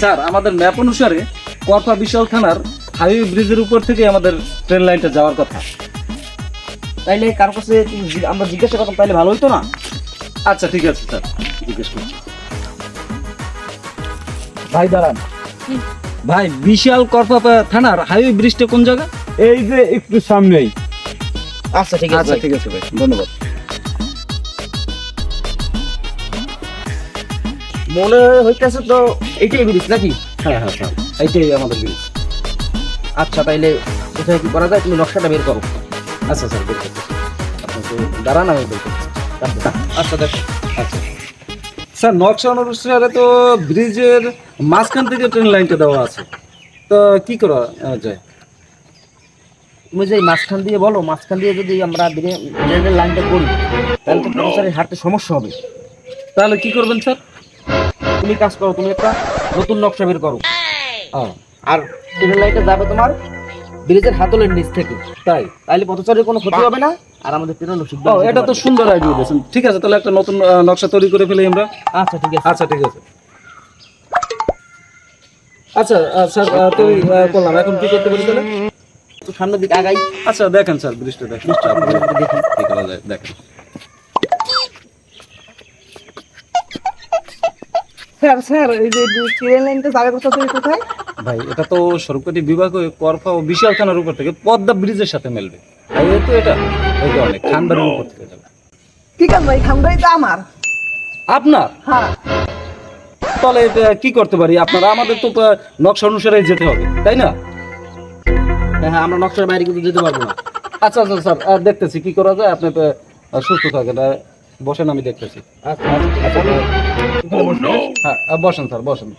Sir আমাদের map অনুসারে করপা বিশাল থানার হাইওয়ে ব্রিজের উপর থেকে আমাদের ট্রেন লাইনটা যাওয়ার কথা। তাইলে কার কাছে আমরা জিজ্ঞাসা করতাম তাইলে ভালো হইতো না? আচ্ছা ঠিক আছে স্যার, জিজ্ঞেস করছি। ভাই দাঁড়ান। ভাই বিশাল করপা থানার হাইওয়ে ব্রিজটা কোন জায়গা? এই যে একটু সামনেই। আচ্ছা ঠিক আছে। আচ্ছা ঠিক আছে ভাই, ধন্যবাদ। মনে হইতেছে তো এইটাই ব্রিজ নাকি? হ্যাঁ হ্যাঁ স্যার, এইটাই আমাদের ব্রিজ। আচ্ছা তাইলে কোথায় কি করা যায়, তুমি নকশাটা বের করো। আচ্ছা স্যার, বের করতেছি। আপনি তো দাঁড়ান, আমি বের করতেছি। আচ্ছা দেখো। আচ্ছা স্যার, নকশা অনুসারে তো ব্রিজের মাঝখান থেকে ট্রেন লাইনটা দেওয়া আছে, তো কি করা যায়? তুমি যে মাঝখান দিয়ে বলো, মাঝখান দিয়ে যদি আমরা ট্রেনের লাইনটা করি তাহলে তো পথচারীর হাঁটতে সমস্যা হবে। তাহলে কি করবেন স্যার? তুমি কাজ করো, তুমি একটা নতুন নকশা বের করো। হ্যাঁ, আর ট্রেনের লাইনটা যাবে তোমার ব্রিজের হাতলের নিচ থেকে, তাই? তাইলে পথচারীর কোনো ক্ষতি হবে না, আর আমাদের ট্রেনের সুবিধা। ও, এটা তো সুন্দর আইডিয়া দিয়েছেন। ঠিক আছে, তাহলে একটা নতুন নকশা তৈরি করে ফেলি আমরা। আচ্ছা ঠিক আছে। আচ্ছা ঠিক আছে। আচ্ছা স্যার, তৈরি করলাম, এখন কি করতে পারি তাহলে? তো সামনের দিকে আগাই। আচ্ছা দেখেন স্যার, ব্রিজটা দেখেন, দেখি কি করা যায় দেখেন। স্যার স্যার এই যে ট্রেন লাইনটা যাবে কোথা থেকে কোথায়? ভাই এটা তো সরকারি বিভাগ হয়ে করপা ও বিশাল থানার উপর থেকে পদ্মা ব্রিজের সাথে মেলবে। হাইওয়ে তো এটা, এই কারণে খানবাড়ির উপর থেকে যাবে। ঠিক আছে ভাই, খামটাই তো আমার। আপনার? হ্যাঁ। তাহলে এটা কি করতে পারি? আপনারা আমাদের তো নকশা অনুসারে যেতে হবে, তাই না? হ্যাঁ, আমরা নকশার বাইরে কিন্তু যেতে পারবো না। আচ্ছা আচ্ছা স্যার, দেখতেছি কি করা যায়। আপনি সুস্থ থাকেন, বসেন, আমি দেখতেছি। আচ্ছা আচ্ছা। হ্যাঁ বসেন স্যার, বসেন।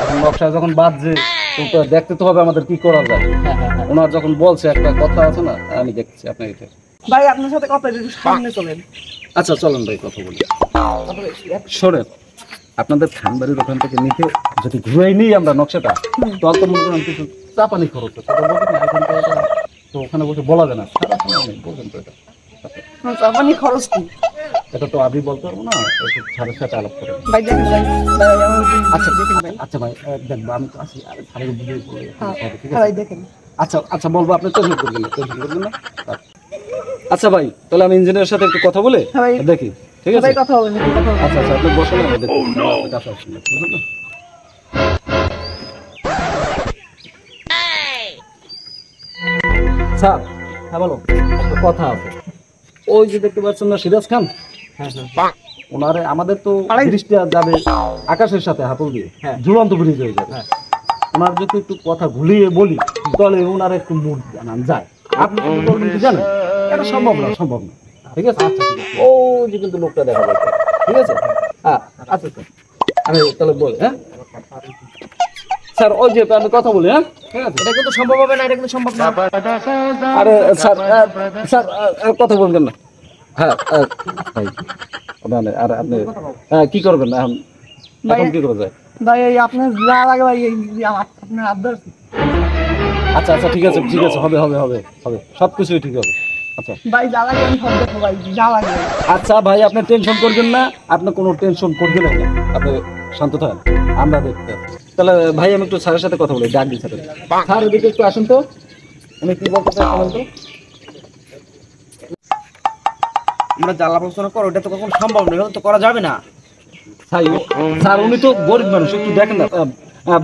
এখন নকশা যখন বাজছে তো দেখতে তো হবে আমাদের কি করা যায়। ওনার যখন বলছে একটা কথা আছে না, আমি দেখছি আপনাকে। ভাই আপনার সাথে কথা একটু সামনে চলেন। আচ্ছা চলেন ভাই, কথা বলি। শোনেন, আপনাদের খানবাড়ির ওখান থেকে নিতে যদি ঘুরাই নিই আমরা নকশাটা, তো অল্প মনে করেন কিছু চাপানি খরচ হচ্ছে, তো ওখানে বসে বলা যায় না। বলবেন তো এটা, চাপানি খরচ কি? এটা তো আমি বলতে পারবো না, একটু ছাড়ের সাথে আলাপ করে। ভাই দেখেন ভাই, আচ্ছা দেখেন ভাই। আচ্ছা ভাই, দেখবো, আমি তো আছি, ছাড়ের বুঝে ঠিক ভাই আছে। দেখেন। আচ্ছা আচ্ছা বলবো, আপনি টেনশন করবেন না, টেনশন করবেন না। আচ্ছা ভাই, তাহলে আমি ইঞ্জিনিয়ারের সাথে একটু কথা বলে হ্যাঁ ভাই। দেখি, ঠিক আছে? ভাই কথা হবে, কথা হবে। আচ্ছা আচ্ছা, আপনি বসেন, আমি দেখি আপনার কাছে আসুন, বুঝলেন না? স্যার, হ্যাঁ বলো। একটা কথা আছে। ওই যে দেখতে পাচ্ছেন না সিরাজ খান, হ্যাঁ হ্যাঁ। ওনারে আমাদের তো ব্রিজটা যাবে আকাশের সাথে হাতল দিয়ে, হ্যাঁ। ঝুলন্ত ব্রিজ হয়ে যাবে। হ্যাঁ। ওনার যদি একটু কথা ঘুলিয়ে বলি তাহলে ওনার একটু মুড জানান যায়। আপনি কি বলবেন কি জানেন? এটা সম্ভব না, সম্ভব না। ঠিক আছে? আচ্ছা ঠিক আছে। ও যে কিন্তু লোকটা দেখা যাচ্ছে, ঠিক আছে? হ্যাঁ আচ্ছা স্যার, আমি তাহলে বলি। হ্যাঁ স্যার, ওই যে আমি কথা বলি। হ্যাঁ ঠিক আছে, এটা কিন্তু সম্ভব হবে না, এটা কিন্তু সম্ভব না। আরে স্যার, স্যার কথা বলবেন না। হ্যাঁ ভাই, আর আপনি কি করবেন এখন? এখন কি করা যায়? ভাই এই আপনার যা লাগে ভাই, এই আপনার আবদার। আচ্ছা আচ্ছা ঠিক আছে, ঠিক আছে, হবে হবে হবে হবে, সবকিছুই ঠিক হবে। আচ্ছা ভাই যা লাগে আমি সব দেখবো ভাই, যা লাগে। আচ্ছা ভাই, আপনি টেনশন করবেন না, আপনি কোনো টেনশন করবেন না, আপনি শান্ত থাকেন, আমরা দেখতে। তাহলে ভাই আমি একটু স্যারের সাথে কথা বলি, ডাক দিই স্যার। স্যার এদিকে একটু আসুন তো, উনি কি বলতে চাই বলুন তো। আমরা জ্বালা আলোচনা করো, এটা তো কখনো সম্ভব নয়, এটা তো করা যাবে না। ভাই স্যার উনি তো গরিব মানুষ, একটু দেখেন না।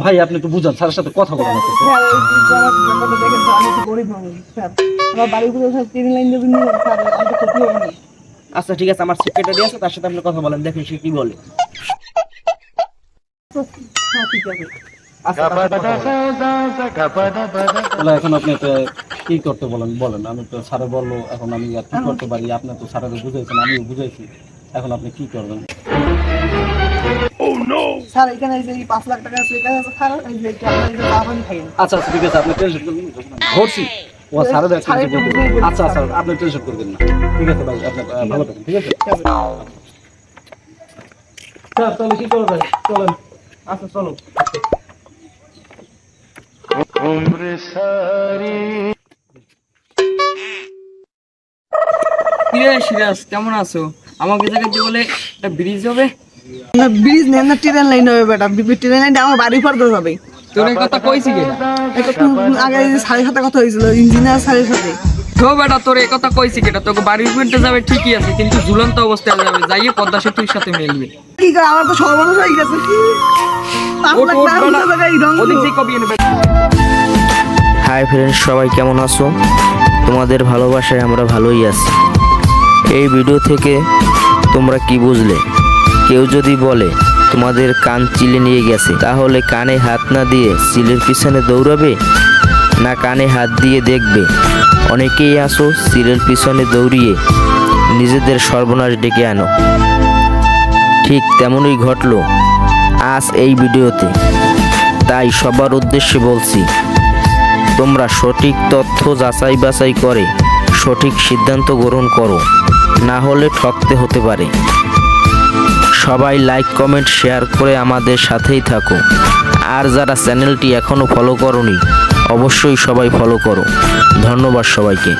ভাই আপনি একটু বুঝান, স্যারের সাথে কথা বলেন। স্যার এই যে আমার ব্যাপারটা দেখেন তো, আমি তো গরিব মানুষ স্যার। আমার বাড়িগুলো স্যার ট্রেন লাইন দেবেন না স্যার, আমি তো ক্ষতি হবে না। আচ্ছা ঠিক আছে, আমার সেক্রেটারি আছে, তার সাথে আপনি কথা বলেন, দেখেন সে কি বলে। হ্যাঁ ঠিক আছে। তাহলে এখন আপনি কি করতে বলেন বলেন। আমি তো স্যারে বললো, এখন আমি আর কি করতে পারি? আপনি তো স্যারের বুঝাইছেন, আমিও বুঝাইছি, এখন আপনি কি করবেন? স্যার এখানে এই যে 5 লাখ টাকা আছে, এখানে আছে স্যার, এই যে আপনার এই যে চাপানি খাইন। আচ্ছা আচ্ছা ঠিক আছে, আপনি টেনশন করবেন না, ধরছি। ও স্যারের একটা আচ্ছা আচ্ছা, আপনি টেনশন করবেন না। ঠিক আছে ভাই, আপনি ভালো থাকেন, ঠিক আছে? স্যার তাহলে কি করা যায়, চলেন। আচ্ছা চলো। কি রে সিরাজ, কেমন আছো? আমাকে জায়গায় দিয়ে বলে একটা ব্রিজ হবে। না ব্রিজ নেন না ট্রেন লাইন হবে বেটা ট্রেন লাইনটা আমার বাড়ি পর যাবে তোর এই কথা কইছি কি একটু আগে সাড়ে সাথে কথা হয়েছিল ইঞ্জিনিয়ার সাড়ে সাথে তো বেটা তোর এই কথা কইছি কেটা তোকে বাড়ির উপরে যাবে ঠিকই আছে কিন্তু ঝুলন্ত অবস্থায় যাবে যাইয়ে পদ্মা সেতুর সাথে মিলবে কি করে আমার তো সর্বনাশ হয়ে গেছে 5 লাখ টাকা উঠে যাবে এই রং ওদিক থেকে কবি এনে হাই ফ্রেন্ডস, সবাই কেমন আছো? তোমাদের ভালোবাসায় আমরা ভালোই আছি। এই ভিডিও থেকে তোমরা কি বুঝলে? কেউ যদি বলে তোমাদের কান চিলে নিয়ে গেছে, তাহলে কানে হাত না দিয়ে সিলের পিছনে দৌড়াবে, না কানে হাত দিয়ে দেখবে? অনেকেই আসো সিলের পিছনে দৌড়িয়ে নিজেদের সর্বনাশ ডেকে আনো। ঠিক তেমনই ঘটলো আজ এই ভিডিওতে। তাই সবার উদ্দেশ্যে বলছি, তোমরা সঠিক তথ্য যাচাই বাছাই করে সঠিক সিদ্ধান্ত গ্রহণ করো, না হলে ঠকতে হতে পারে। সবাই লাইক কমেন্ট শেয়ার করে আমাদের সাথেই থাকো। আর যারা চ্যানেলটি এখনো ফলো করোনি, অবশ্যই সবাই ফলো করো। ধন্যবাদ সবাইকে।